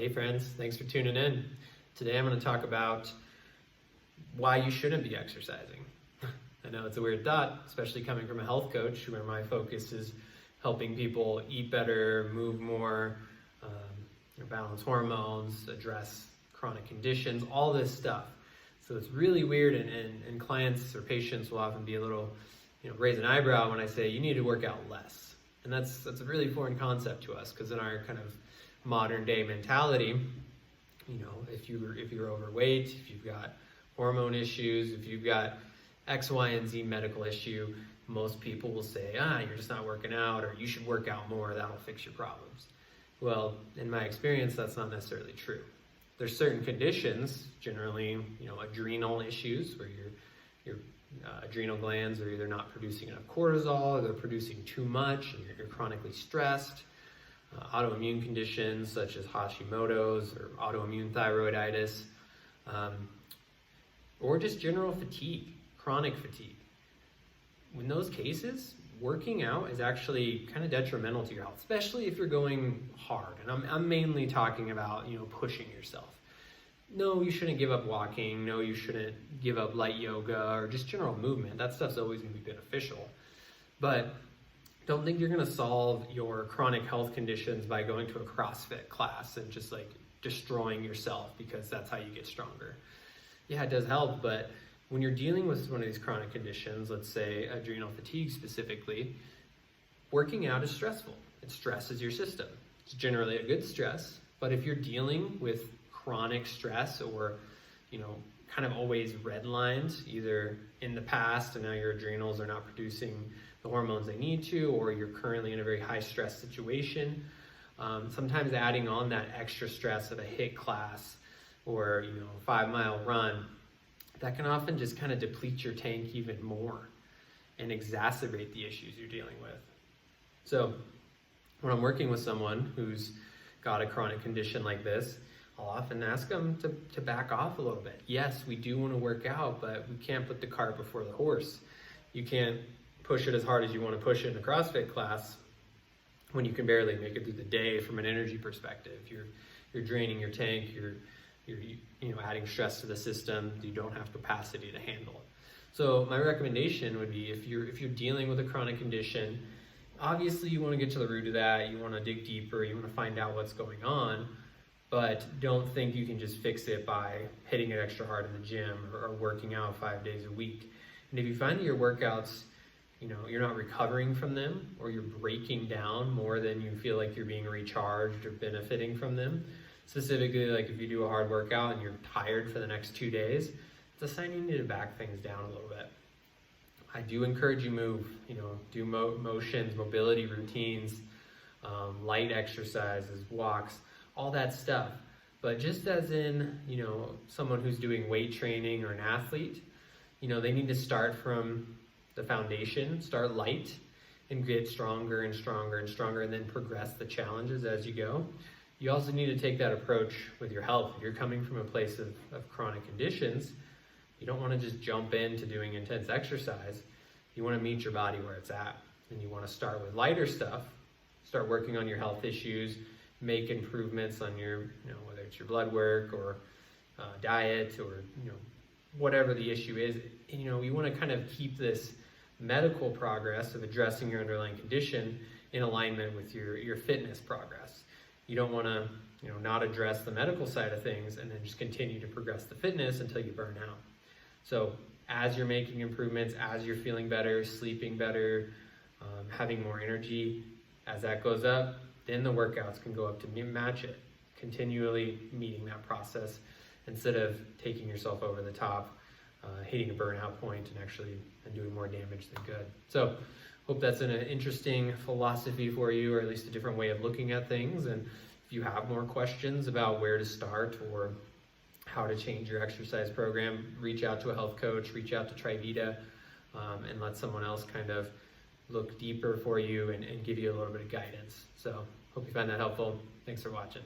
Hey friends, thanks for tuning in. Today I'm going to talk about why you shouldn't be exercising. I know it's a weird thought, especially coming from a health coach where my focus is helping people eat better, move more, balance hormones, address chronic conditions, all this stuff. So it's really weird, and clients or patients will often be a little, raise an eyebrow when I say you need to work out less. And that's a really foreign concept to us, because in our kind of modern day mentality, if you're overweight, if you've got hormone issues, if you've got X, Y, and Z medical issue, most people will say, you're just not working out, or you should work out more, that'll fix your problems. Well, in my experience, that's not necessarily true. There's certain conditions, generally, adrenal issues, where your adrenal glands are either not producing enough cortisol, or they're producing too much, and you're chronically stressed. Autoimmune conditions such as Hashimoto's or autoimmune thyroiditis, or just general fatigue, chronic fatigue. In those cases, working out is actually kind of detrimental to your health, especially if you're going hard. And I'm mainly talking about, pushing yourself. No, you shouldn't give up walking. No, you shouldn't give up light yoga or just general movement. That stuff's always going to be beneficial. But don't think you're going to solve your chronic health conditions by going to a CrossFit class and just destroying yourself because that's how you get stronger. Yeah, it does help, but when you're dealing with one of these chronic conditions, let's say adrenal fatigue specifically, working out is stressful. It stresses your system. It's generally a good stress, but if you're dealing with chronic stress or, kind of always redlined, either in the past and now your adrenals are not producing the hormones they need to, or you're currently in a very high stress situation, sometimes adding on that extra stress of a HIIT class or, a 5-mile run, that can often just kind of deplete your tank even more and exacerbate the issues you're dealing with. So when I'm working with someone who's got a chronic condition like this, I'll often ask them to back off a little bit. Yes, we do want to work out, but we can't put the cart before the horse. You can't push it as hard as you want to push it in a CrossFit class when you can barely make it through the day from an energy perspective. You're draining your tank, you're adding stress to the system you don't have capacity to handle. So my recommendation would be, if you're dealing with a chronic condition, obviously you want to get to the root of that, you want to dig deeper, you want to find out what's going on, but don't think you can just fix it by hitting it extra hard in the gym or working out 5 days a week. And if you find that your workouts, you're not recovering from them, or you're breaking down more than you feel like you're being recharged or benefiting from them, specifically like if you do a hard workout and you're tired for the next 2 days, it's a sign you need to back things down a little bit. I do encourage you move, do motions, mobility routines, light exercises, walks, all that stuff. But just as in, someone who's doing weight training or an athlete, they need to start from the foundation, start light and get stronger and stronger and stronger, and then progress the challenges as you go. You also need to take that approach with your health. If you're coming from a place of chronic conditions, you don't want to just jump into doing intense exercise. You want to meet your body where it's at. And you want to start with lighter stuff, start working on your health issues, make improvements on your, whether it's your blood work or diet or, whatever the issue is. And, you want to kind of keep this medical progress of addressing your underlying condition in alignment with your fitness progress. You don't want to, not address the medical side of things and then just continue to progress the fitness until you burn out. So as you're making improvements, as you're feeling better, sleeping better, having more energy, as that goes up, then the workouts can go up to match it, continually meeting that process instead of taking yourself over the top, hitting a burnout point and doing more damage than good. So hope that's an interesting philosophy for you, or at least a different way of looking at things. And if you have more questions about where to start or how to change your exercise program, reach out to a health coach, reach out to TriVita, and let someone else kind of look deeper for you and give you a little bit of guidance. So hope you find that helpful. Thanks for watching.